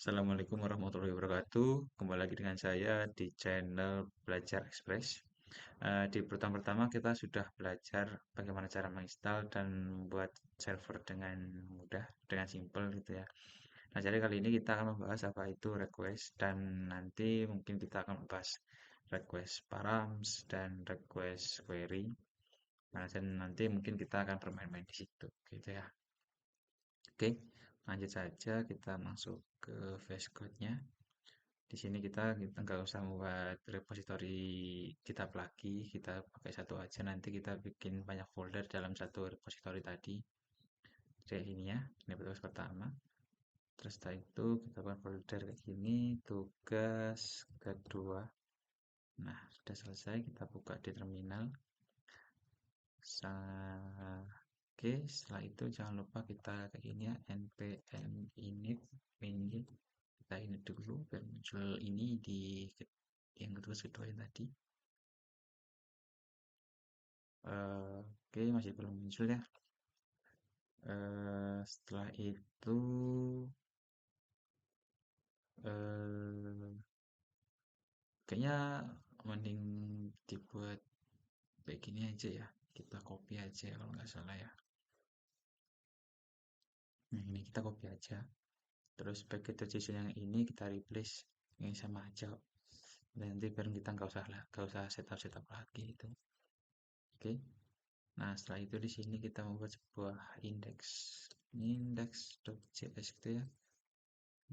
Assalamualaikum warahmatullahi wabarakatuh. Kembali lagi dengan saya di channel Belajar Express. Di pertama-tama kita sudah belajar bagaimana cara menginstal dan membuat server dengan mudah, dengan simple gitu ya. Nah, jadi kali ini kita akan membahas apa itu request dan nanti mungkin kita akan membahas request params dan request query. Nah, dan nanti mungkin kita akan bermain-main di situ gitu ya. Oke, lanjut saja kita masuk ke VS Code-nya. Di sini kita nggak usah membuat repository GitHub lagi, kita pakai satu aja. Nanti kita bikin banyak folder dalam satu repository tadi. Kayak ini ya, ini tugas pertama. Terus setelah itu kita buat folder kayak gini, tugas kedua. Nah, sudah selesai, kita buka di terminal. Oke, setelah itu jangan lupa kita kayak gini ya, npm init init. Kita init dulu biar muncul ini di yang kedua yang tadi. Oke, masih belum muncul ya. Setelah itu eh, kayaknya mending dibuat kayak gini aja ya. Kita copy aja kalau nggak salah ya. Nah, ini kita copy aja. Terus package.json yang ini kita replace yang sama aja. Dan nanti biar kita nggak usah setup lagi itu. Oke. Nah, setelah itu di sini kita membuat sebuah index index.js gitu ya.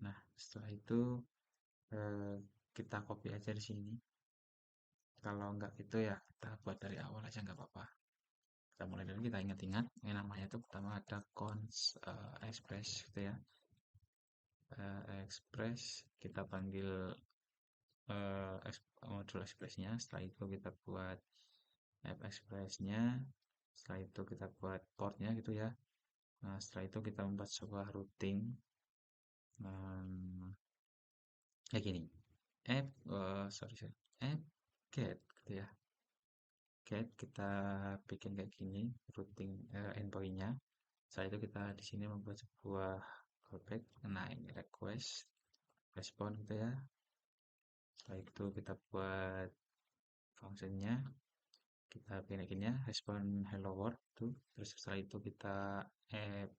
Nah, setelah itu eh, kita copy aja di sini. Kalau nggak gitu ya kita buat dari awal aja nggak apa-apa. Kita mulai dulu, kita ingat-ingat. Ini namanya itu pertama ada cons express gitu ya. Express kita panggil modul expressnya. Setelah itu kita buat app expressnya. Setelah itu kita buat portnya gitu ya. Nah, setelah itu kita membuat sebuah routing kayak gini. Sorry, app get gitu ya. Get kita bikin kayak gini routing endpointnya. Setelah itu kita di sini membuat sebuah callback. Nah, ini request respon gitu ya. Setelah itu kita buat functionnya, kita bikin kayak gini ya, respon hello world tuh. Terus setelah itu kita add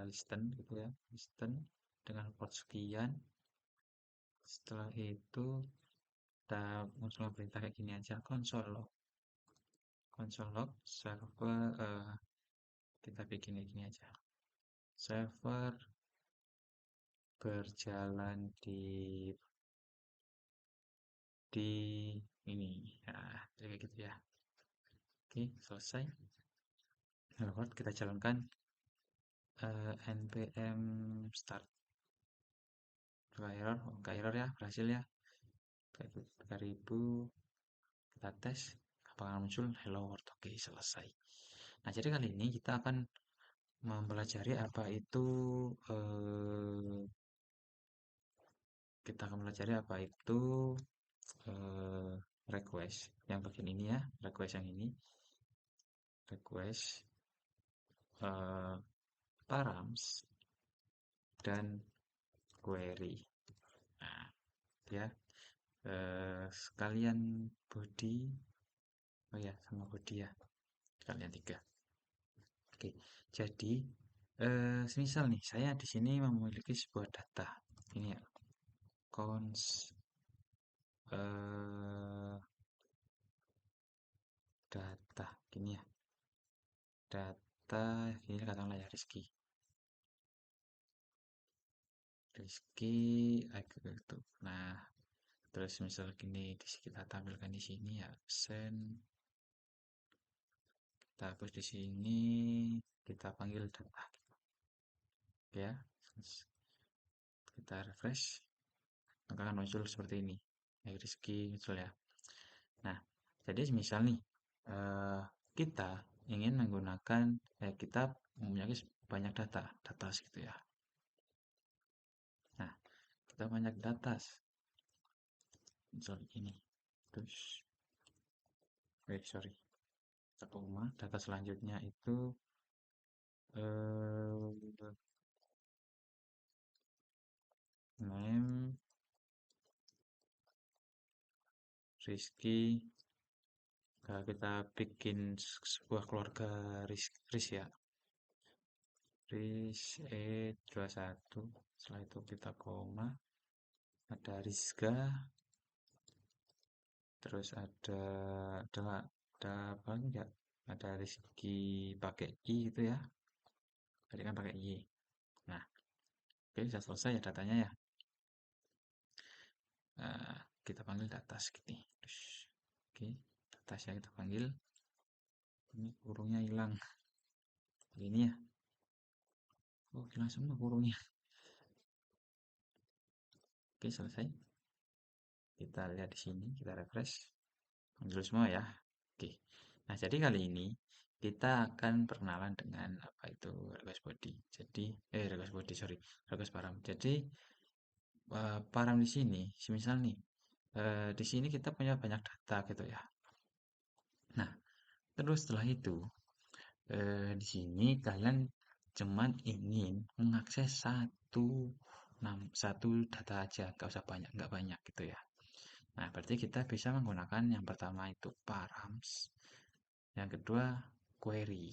listen gitu ya, listen dengan port sekian. Setelah itu kita muncul perintah kayak gini aja, console log server kita bikin kayak gini aja, server berjalan di ini ya, kayak gitu ya. Oke, selesai. Lalu kita jalankan npm start. Enggak error ya, berhasil ya. 3000 kita tes, apakah muncul hello world. Oke, selesai. Nah, jadi kali ini kita akan mempelajari apa itu kita akan mempelajari apa itu eh, request yang bagian ini ya, request yang ini, request params dan query. Nah, ya, sekalian body, oh ya, sama body ya, sekalian tiga. Oke, jadi semisal nih, saya di sini memiliki sebuah data. Ini ya, cons eh, data, gini ya, data, ini katakanlah ya Rizky. Rizky, itu. Nah, terus misal gini, kita tampilkan di sini ya, send. Kita hapus di sini, kita panggil data. Ya, kita refresh, maka akan muncul seperti ini. Rizky muncul ya. Nah, jadi misal nih, eh, kita ingin menggunakan, kita mempunyai banyak data gitu ya. Nah, kita banyak data, misal ini. Terus, sorry, data selanjutnya itu eh, name Rizky. Kita bikin sebuah keluarga Riz ya. Riz E21. Setelah itu kita koma. Ada Rizga. Terus ada apa lagi nggak? Ada Rizky pakai I gitu ya. Tadi kan pakai Y. Nah, oke sudah selesai ya datanya ya. Nah, kita panggil data segini. Oke, data saya kita panggil. Ini kurungnya hilang. Ini ya. Oh, hilang semua kurungnya. Oke, selesai. Kita lihat di sini, kita refresh. Muncul semua ya. Oke. Nah, jadi kali ini kita akan perkenalan dengan apa itu request body. Jadi, request body, sorry, request param. Jadi, param di sini, semisal nih, di sini kita punya banyak data gitu ya. Nah, terus setelah itu, di sini kalian cuman ingin mengakses satu data aja, nggak usah banyak, nggak banyak gitu ya. Nah, berarti kita bisa menggunakan yang pertama itu params, yang kedua query.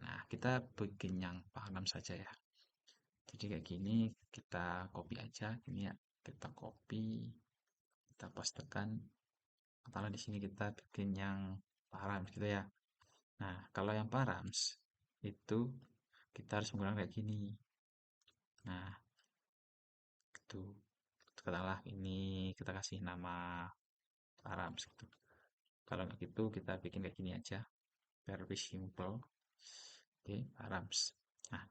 Nah, kita bikin yang params saja ya. Jadi kayak gini, kita copy aja, ini ya, kita copy, kita pastekan. Kalau di sini kita bikin yang params gitu ya. Nah, kalau yang params itu kita harus menggunakan kayak gini. Nah, itu katakanlah ini kita kasih nama params gitu. Kalau nggak gitu kita bikin kayak gini aja, biar lebih simple. Oke, params. Nah,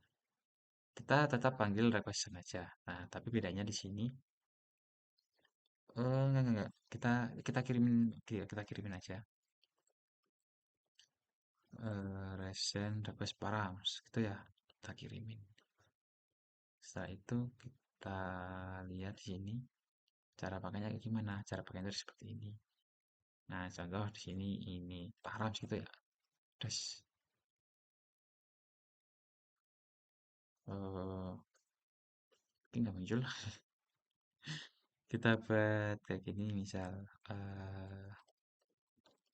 kita tetap panggil request aja. Nah, tapi bedanya di sini, enggak. Kita kirimin, kita kirimin aja. Recent request params, gitu ya. Kita kirimin. Setelah itu kita lihat di sini cara pakainya kayak gimana. Cara pakainya itu seperti ini. Nah, contoh di sini ini params gitu ya. Terus eh ini nggak muncul. Kita buat kayak gini misal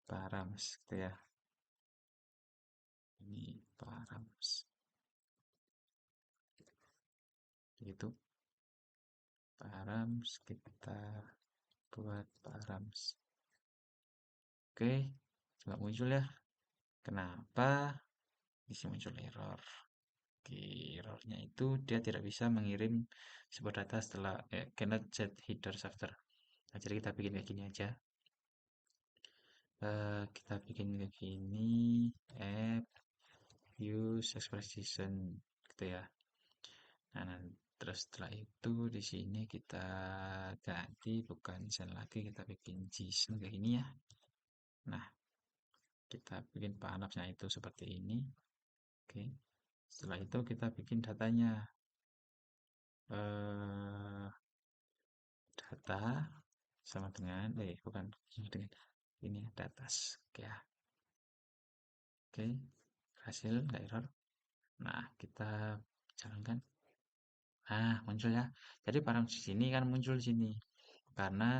params gitu ya. Ini params gitu. Params kita buat params. Oke, coba muncul ya. Kenapa bisa muncul error? Oke, errornya itu dia tidak bisa mengirim sebuah data setelah cannot set headers after. Nah, jadi kita bikin kayak gini aja. Kita bikin kayak gini, app use expression gitu ya. Nah, terus setelah itu di sini kita ganti bukan send lagi, kita bikin JSON kayak gini ya. Nah, kita bikin panapsnya itu seperti ini. Oke. Setelah itu kita bikin datanya. Eh, data sama dengan bukan sama dengan ini data. Oke ya. Oke. Hasil nggak error. Nah, kita jalankan. Nah, muncul ya. Jadi param di sini kan muncul di sini. Karena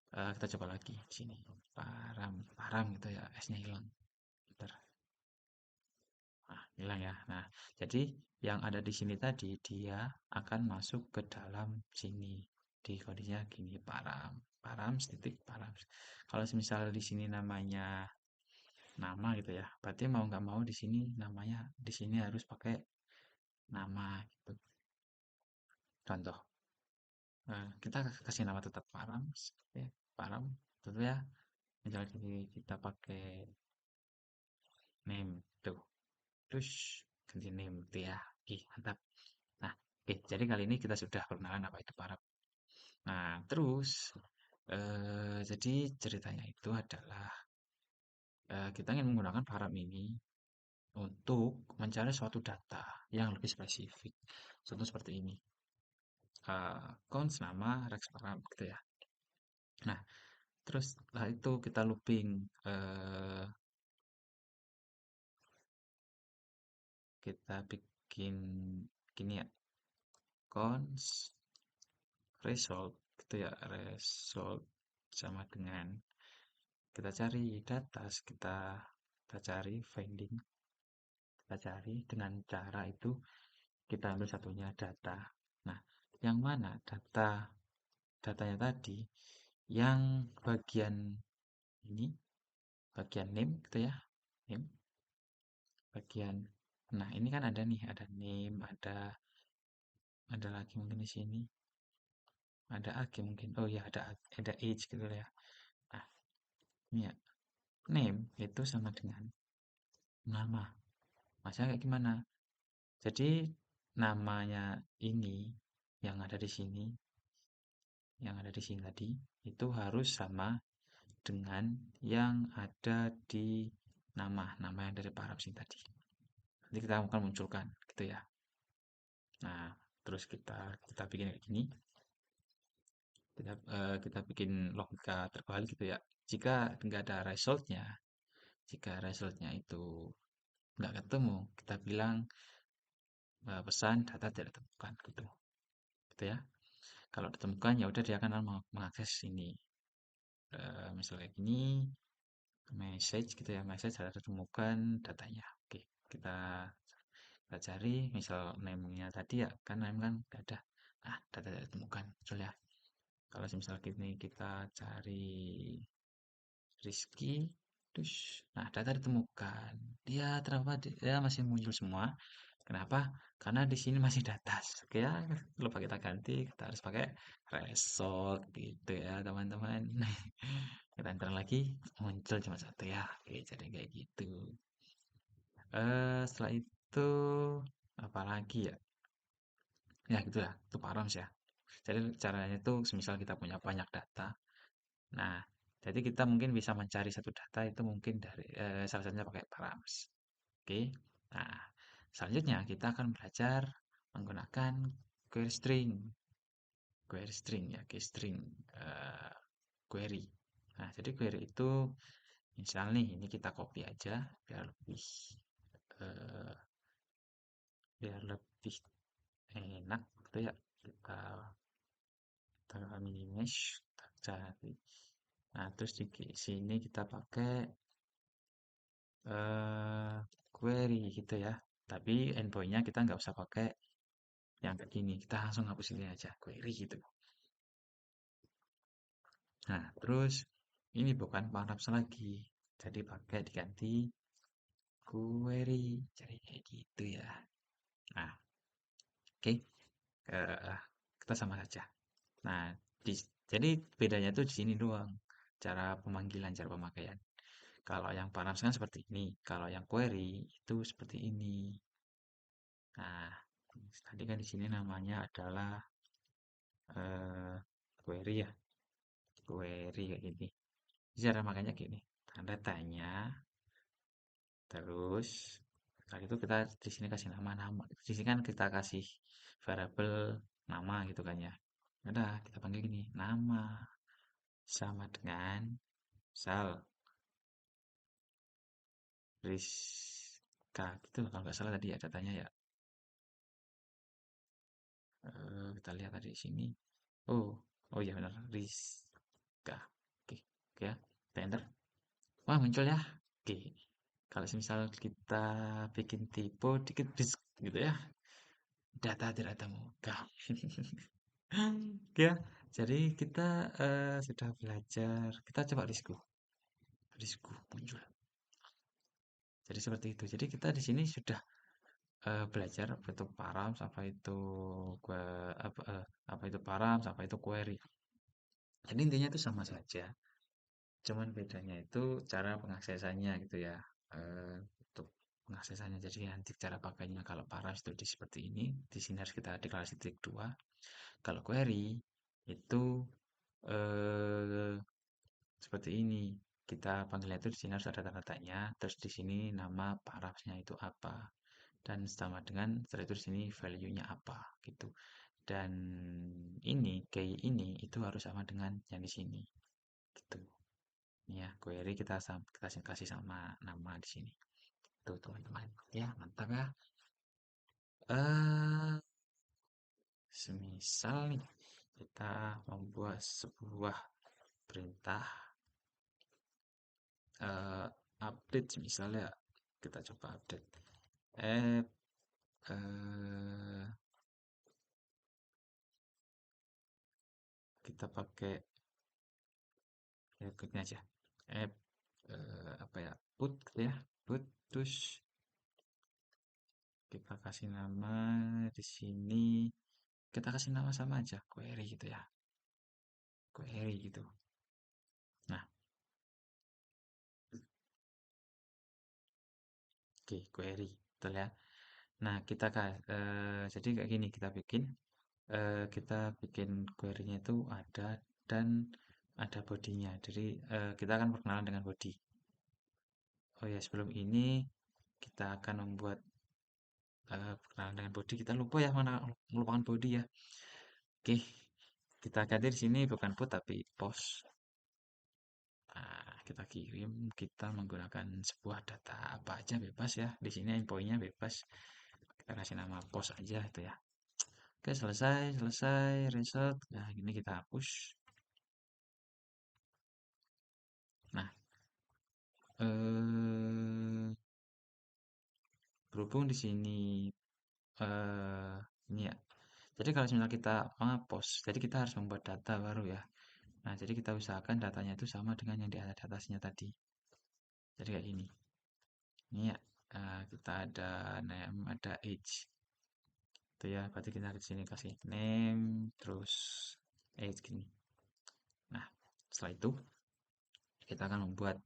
kita coba lagi di sini. Param gitu ya. S-nya hilang. Bentar. Nah, hilang ya. Nah, jadi yang ada di sini tadi dia akan masuk ke dalam sini. Di kondisinya gini, param titik param. Kalau misal di sini namanya nama gitu ya, berarti mau nggak mau di sini namanya di sini harus pakai nama gitu. Contoh, kita kasih nama tetap param, ya, param, tentu ya. Misalnya kita pakai name tuh, terus ganti name tuh ya. Oke, mantap. Nah, oke, jadi kali ini kita sudah perkenalan apa itu param. Nah, terus jadi ceritanya itu adalah kita ingin menggunakan param ini untuk mencari suatu data yang lebih spesifik. Contoh seperti ini. Cons nama Rex param gitu ya. Nah, terus setelah itu kita looping kita bikin gini ya. Cons result gitu ya, result sama dengan kita cari data, kita cari finding, kita cari dengan cara itu kita ambil satunya data. Nah, yang mana datanya tadi yang bagian ini, bagian name gitu ya, name, bagian. Nah, ini kan ada nih, ada name, ada lagi mungkin di sini, ada ag mungkin. Oh ya, ada age gitu ya. Nah, ini ya, name itu sama dengan nama. Maksudnya kayak gimana? Jadi namanya ini yang ada di sini, yang ada di sini tadi, itu harus sama dengan yang ada di nama yang dari Pak sini tadi. Nanti kita akan munculkan, gitu ya. Nah, terus kita bikin kayak gini, kita bikin logika terbalik gitu ya. Jika nggak ada resultnya, jika resultnya itu nggak ketemu, kita bilang pesan data tidak ditemukan gitu, gitu ya. Kalau ditemukan ya udah dia akan mengakses ini. Misalnya gini, message gitu ya, message ada ditemukan datanya. Oke, kita kita cari misal name-nya tadi ya, kan name kan nggak ada. Ah, data tidak ditemukan, betul ya. Kalau misal gini kita cari Rizky, terus, nah data ditemukan. Dia masih muncul semua. Kenapa? Karena di sini masih data. Oke ya, lupa kita ganti, kita harus pakai result gitu ya teman-teman. Kita enter lagi, muncul cuma satu ya. Oke, jadi kayak gitu. Setelah itu apa lagi ya? Ya gitu lah, itu params ya. Jadi caranya itu semisal kita punya banyak data. Nah, jadi kita mungkin bisa mencari satu data itu mungkin dari salah satunya pakai params. Oke. Nah, selanjutnya kita akan belajar menggunakan query string. Query string ya, query string eh, query. Nah, jadi query itu misal nih, ini kita copy aja eh, biar lebih enak gitu ya. Kita minimize, kita cari. Nah, terus di sini kita pakai query gitu ya. Tapi endpointnya kita nggak usah pakai yang kayak gini. Kita langsung hapus ini aja, query gitu. Nah, terus ini bukan paragraf lagi. Jadi pakai diganti query. Jadi kayak gitu ya. Nah, oke. Kita sama saja. Nah, jadi bedanya tuh di sini doang. Cara pemanggilan, cara pemakaian. Kalau yang paragraf kan seperti ini. Kalau yang query itu seperti ini. Nah, tadi kan di sini namanya adalah eh, query ya. Query kayak gini. Cara makanya gini. Tanda tanya. Terus tadi itu kita di sini kasih nama-nama. Di sini kan kita kasih variabel nama gitu kan ya. Udah, kita panggil gini. Nama sama dengan misal Rizka gitu kalau nggak salah tadi ya datanya ya. Kita lihat tadi di sini. Oh, oh iya benar. Rizka. Oke, oke ya. Kita enter. Wah, muncul ya. Oke. Kalau misal kita bikin tipe dikit disk gitu ya. Data tidak temukan. Ya, jadi kita sudah belajar. Kita coba risku. Risku muncul. Jadi seperti itu. Jadi kita di sini sudah belajar apa itu params, apa itu params, apa itu query. Jadi intinya itu sama saja. Cuman bedanya itu cara pengaksesannya gitu ya. Untuk pengaksesannya. Jadi nanti cara pakainya kalau params itu seperti ini. Di sini harus kita deklarasi titik 2. Kalau query itu eh, seperti ini. Kita panggilnya itu di sini harus ada tanda tanya, terus di sini nama parafnya itu apa, dan sama dengan setelah itu di sini value-nya apa gitu. Dan ini key ini itu harus sama dengan yang di sini gitu. Ya, query kita kasih sama nama di sini. Tuh teman-teman. Ya, mantap ya. Eh, semisal nih. kita membuat sebuah perintah eh, update misalnya kita coba update app eh, kita pakai ya kliknya aja app apa ya put gitu ya put terus kita kasih nama di sini kita kasih nama sama aja query gitu ya query gitu nah oke query betul ya nah jadi kayak gini kita bikin query-nya itu ada dan ada bodinya jadi kita akan perkenalan dengan body oh ya sebelum ini kita akan membuat perkenalan dengan body kita lupa ya mana melupakan body ya oke kita ganti di sini bukan put tapi post. Nah, kita kirim, kita menggunakan sebuah data apa aja bebas ya. Di sini endpointnya bebas. Kita kasih nama post aja itu ya. Oke, selesai, selesai, result. Nah, ini kita hapus. Nah, eh, berhubung di sini ini ya. Jadi kalau misalnya kita post, jadi kita harus membuat data baru ya. Nah, jadi kita usahakan datanya itu sama dengan yang di atasnya tadi. Jadi kayak gini. Ini ya, kita ada name, ada age. Itu ya, berarti kita di sini kasih name, terus age gini. Nah, setelah itu kita akan membuat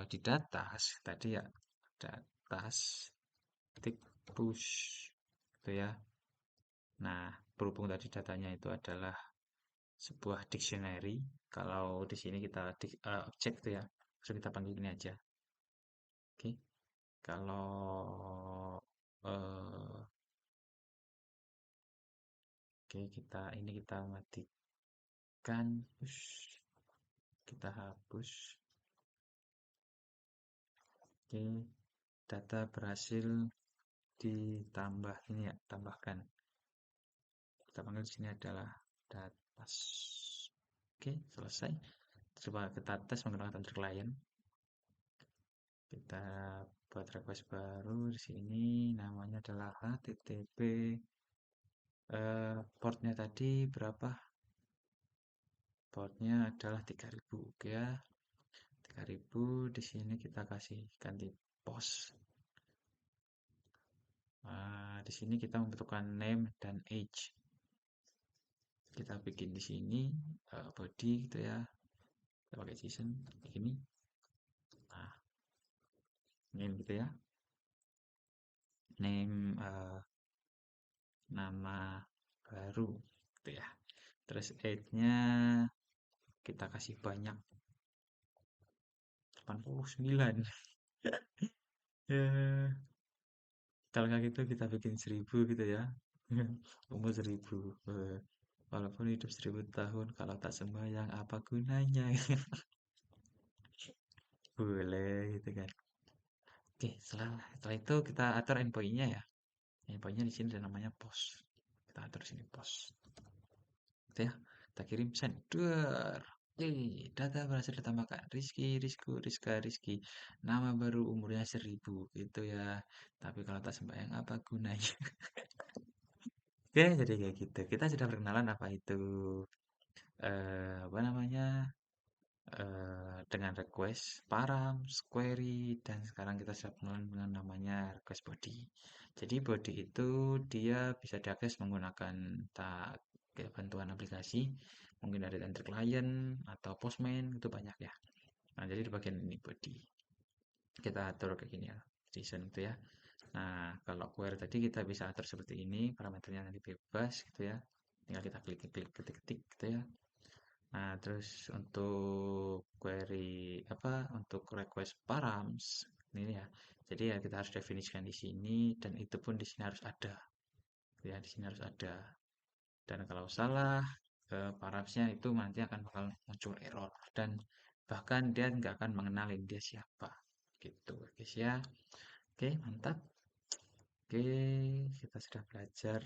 di datas tadi ya, datas titik push itu ya. Nah, berhubung tadi datanya itu adalah sebuah dictionary, kalau di sini kita objek itu ya, langsung kita panggil ini aja. Oke, kalau eh, oke kita matikan, push, kita hapus. Oke, data berhasil ditambah ini ya, tambahkan. Kita panggil di sini adalah datas. Oke, selesai. Coba kita tes menggunakan tender client. Kita buat request baru di sini namanya adalah HTTP portnya tadi berapa? Portnya adalah 3000 oke ya. 3000 di sini kita kasih ganti post. Di sini kita membutuhkan name dan age. Kita bikin di sini body gitu ya. Kita pakai JSON ini. Nah, name gitu ya. Name nama baru gitu ya. Terus age-nya kita kasih banyak 89. Ya, kalau kayak gitu kita bikin 1000 gitu ya. Umur 1000. Walaupun hidup 1000 tahun, kalau tak sembahyang apa gunanya? Boleh gitu kan. Oke, setelah itu kita atur endpoint-nya ya. Endpoint-nya di sini ada namanya post. Kita atur di sini post. Gitu ya. Kita kirim send. Duar. Yeay, data berhasil ditambahkan. Rizky, Rizku, Rizka, Rizky. Nama baru umurnya 1000 gitu ya. Tapi kalau tak sembahyang apa gunanya? Oke, jadi kayak gitu. Kita sudah perkenalan apa itu apa namanya? Dengan request params, query, dan sekarang kita sudah pengenalan dengan namanya request body. Jadi body itu dia bisa diakses menggunakan kayak bantuan aplikasi, mungkin dari Enter Client atau Postman itu banyak ya. Nah jadi di bagian ini body kita atur kayak gini ya, JSON gitu ya. Nah kalau query tadi kita bisa atur seperti ini, parameternya nanti bebas gitu ya. Tinggal kita klik-klik, ketik-ketik gitu ya. Nah, terus untuk query apa untuk request params ini ya. Jadi ya kita harus definisikan di sini dan itu pun di sini harus ada. Ya, di sini harus ada. Dan kalau salah paramsnya itu nanti akan bakal muncul error dan bahkan dia nggak akan mengenalin dia siapa. Gitu, guys ya. Oke, mantap. Oke, kita sudah belajar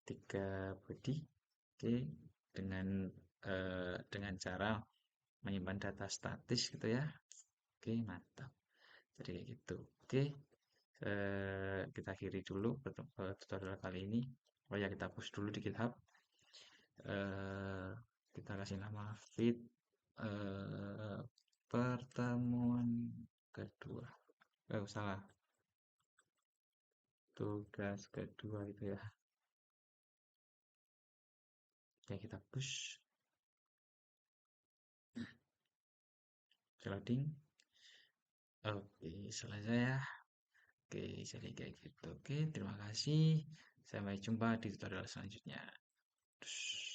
tiga body. Oke, dengan cara menyimpan data statis gitu ya. Oke, mantap. Jadi kayak gitu. Oke, kita akhiri dulu tutorial kali ini. Oh ya, kita push dulu di GitHub. Eh, kita kasih nama fit eh, pertemuan kedua. Salah. Tugas kedua itu ya. Oke, kita push. Loading. Oke, selesai ya. Oke, jadi kayak gitu. Oke, terima kasih. Sampai jumpa di tutorial selanjutnya. Terus.